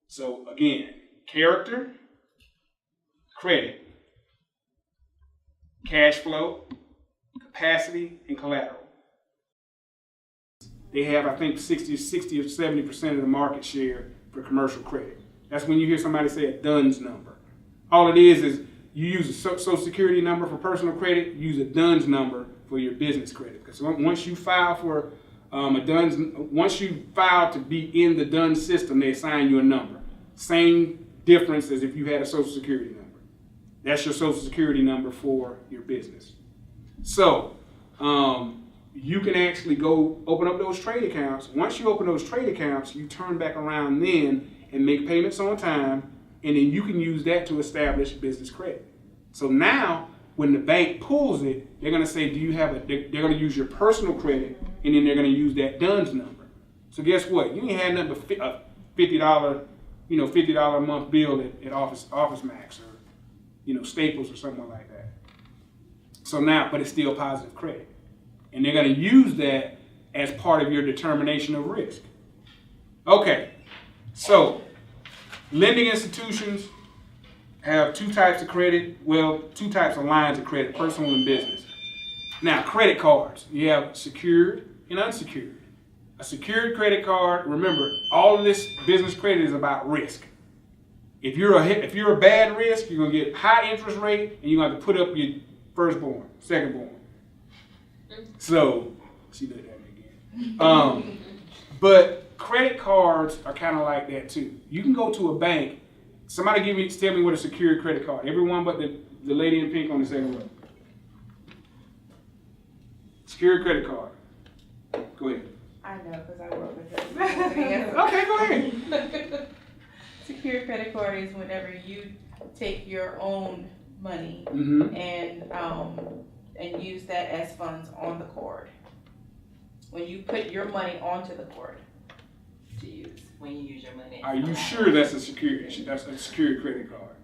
So again, character, credit, cash flow, capacity, and collateral. They have, I think, 60 or 70% of the market share for commercial credit. That's when you hear somebody say a DUNS number. All it is you use a social security number for personal credit, you use a DUNS number for your business credit. Because once you file for once you file to be in the DUNS system, they assign you a number. Same difference as if you had a social security number. That's your social security number for your business. So you can actually go open up those trade accounts. Once you open those trade accounts, you turn back around then and make payments on time, and then you can use that to establish business credit. So now, when the bank pulls it, they're going to say, do you have they're going to use your personal credit, and then they're going to use that DUNS number. So guess what? You ain't had nothing but a $50 a month bill at Office Max or Staples or something like that. So now, but it's still positive credit. And they're going to use that as part of your determination of risk. Okay, so lending institutions have two types of credit, two types of lines of credit, personal and business. Now, credit cards, you have secured and unsecured. A secured credit card, remember, all of this business credit is about risk. If you're a bad risk, you're going to get high interest rate, and you're going to have to put up your firstborn, secondborn. So, she did that again. But credit cards are kind of like that too. You can go to a bank. Somebody tell me what a secured credit card. Everyone but the lady in pink on the second row. Secured credit card. Go ahead. I know because I work with them. Okay, go ahead. Secured credit card is whenever you take your own money and use that as funds on the card. When you put your money onto the card to use. When you use your money. Are you sure that's a secured credit card?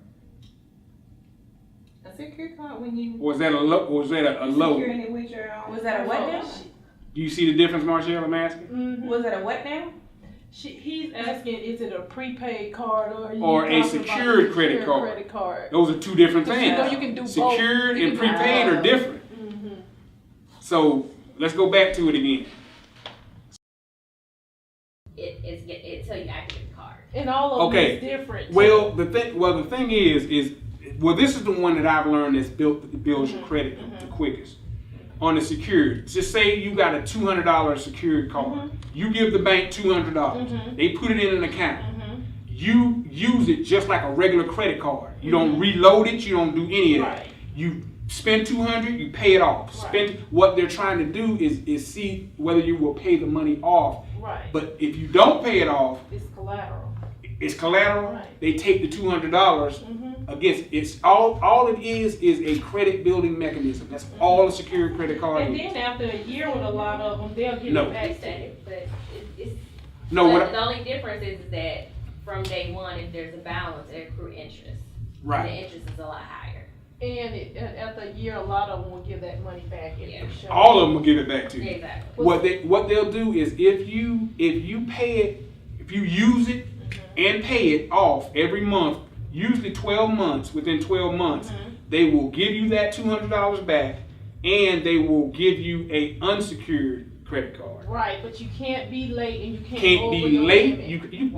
A secured card when you. Or was that a low? Was that a what now? Do you see the difference, Marshall? I'm asking. Mm-hmm. Was that a what now? He's asking, is it a prepaid card or a secured credit card? Those are two different things. You can do secured and prepaid are different. Mm-hmm. So let's go back to it again. It tell you activate the card. And all of them is different. Well, the thing is this is the one that I've learned that's builds your credit the quickest. On the secured, just say you got a $200 secured card. You give the bank $200. They put it in an account. You use it just like a regular credit card. You don't reload it. You don't do any of that. You spend $200, you pay it off. What they're trying to do is see whether you will pay the money off. Right. But if you don't pay it off, it's collateral. It's collateral. Right. They take the $200 against it's all it is a credit building mechanism. That's all a secured credit card and is. And then after a year with a lot of them, they'll get it back to you. But it's the only difference is that from day one, if there's a balance, they accrue interest. Right. And the interest is a lot higher. And after a year, a lot of them will give that money back. All of them will give it back to you. Exactly. What they'll do is if you pay it, if you use it and pay it off every month, usually 12 months, within 12 months, they will give you that $200 back, and they will give you a unsecured credit card. Right, but you can't be late, and you can't be late. You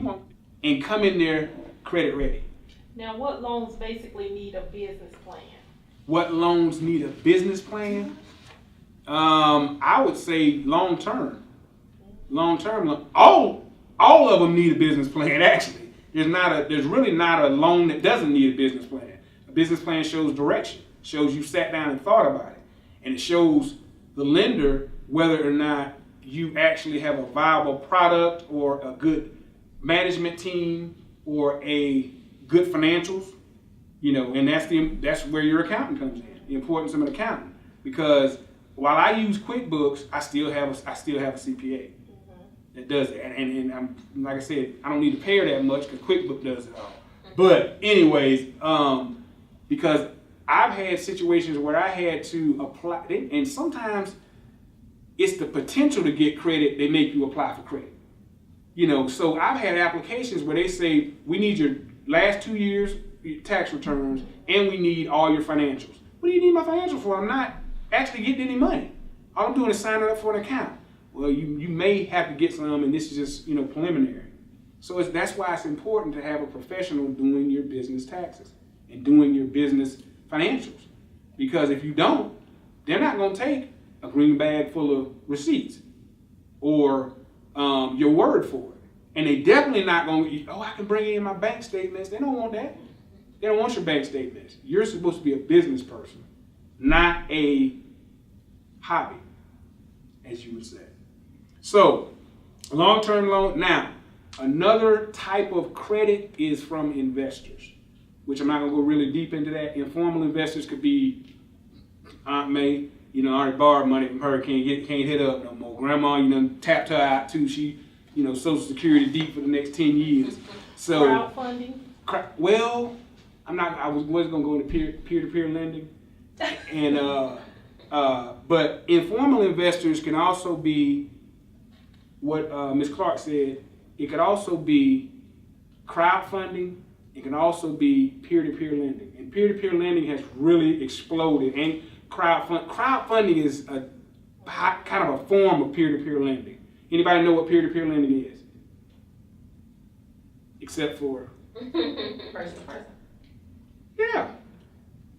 won't. And come in there credit ready. Now, what loans basically need a business plan? What loans need a business plan? I would say long term. Long term, all of them need a business plan. Actually, there's really not a loan that doesn't need a business plan. A business plan shows direction, shows you sat down and thought about it, and it shows the lender whether or not you actually have a viable product or a good management team or a good financials, and that's where your accountant comes in. The importance of an accountant, because while I use QuickBooks, I still have a CPA that does it, and I'm like I said, I don't need to pay her that much because QuickBooks does it all. But anyways, because I've had situations where I had to apply, and sometimes it's the potential to get credit. They make you apply for credit. You know, so I've had applications where they say, we need your last 2 years tax returns and we need all your financials. What do you need my financials for? I'm not actually getting any money. All I'm doing is signing up for an account. Well, you may have to get some, and this is just, you know, preliminary. So that's why it's important to have a professional doing your business taxes and doing your business financials. Because if you don't, they're not going to take a green bag full of receipts or your word for it. And they definitely not going to, I can bring in my bank statements. They don't want that. They don't want your bank statements. You're supposed to be a business person, not a hobby, as you would say. So, long-term loan. Now, another type of credit is from investors, which I'm not going to go really deep into that. Informal investors could be Aunt May, you know, I already borrowed money from her, can't hit up no more. Grandma, you know, tapped her out too. She, you know, Social Security deep for the next 10 years. So, Crowdfunding? well, I was going to go into peer-to-peer lending. And, but informal investors can also be what Ms. Clark said. It could also be crowdfunding. It can also be peer-to-peer lending. And peer-to-peer lending has really exploded. And crowdfunding is a kind of a form of peer-to-peer lending. Anybody know what peer-to-peer lending is? Except for? Person to person. Yeah.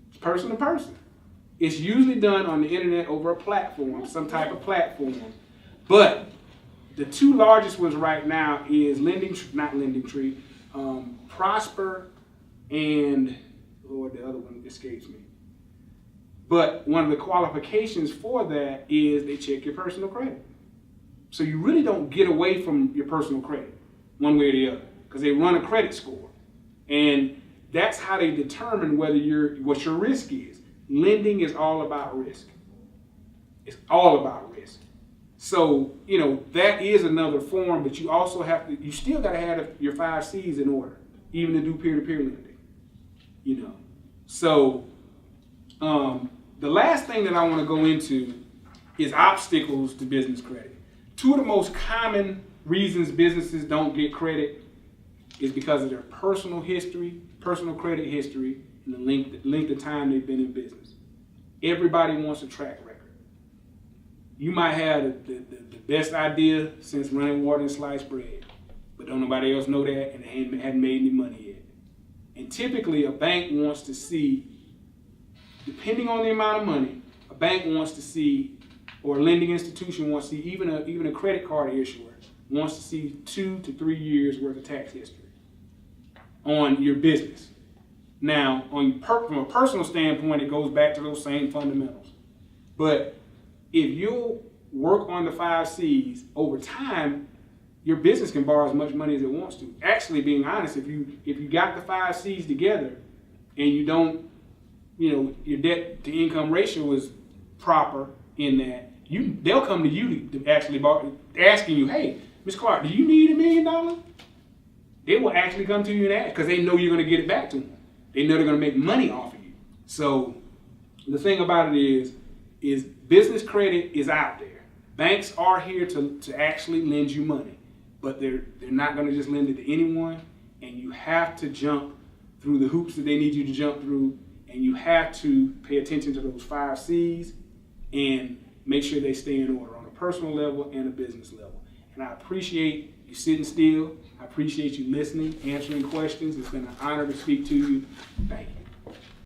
It's person to person. It's usually done on the internet over a platform, some type of platform. But the two largest ones right now is Prosper, and Lord, the other one escapes me. But one of the qualifications for that is they check your personal credit. So you really don't get away from your personal credit one way or the other, because they run a credit score. And that's how they determine what your risk is. Lending is all about risk. It's all about risk. So, you know, that is another form, but you still got to have your 5 C's in order, even to do peer-to-peer lending, you know. So, the last thing that I want to go into is obstacles to business credit. 2 of the most common reasons businesses don't get credit is because of their personal history, personal credit history, and the length of time they've been in business. Everybody wants a track record. You might have the best idea since running water and sliced bread, but don't nobody else know that, and they hadn't made any money yet. And typically, a bank wants to see, depending on the amount of money, a bank wants to see, or a lending institution wants to see, even a credit card issuer wants to see 2 to 3 years worth of tax history on your business. Now, from a personal standpoint, it goes back to those same fundamentals. But if you'll work on the 5 C's over time, your business can borrow as much money as it wants to. Actually, being honest, if you got the 5 C's together and you don't, you know, your debt to income ratio is proper in that, they'll come to you to actually borrow, asking you, hey, Ms. Clark, do you need $1 million? They will actually come to you and ask because they know you're going to get it back to them. They know they're going to make money off of you. So the thing about it is business credit is out there. Banks are here to actually lend you money, but they're not going to just lend it to anyone, and you have to jump through the hoops that they need you to jump through, and you have to pay attention to those 5 C's and make sure they stay in order on a personal level and a business level. And I appreciate you sitting still. I appreciate you listening, answering questions. It's been an honor to speak to you. Thank you.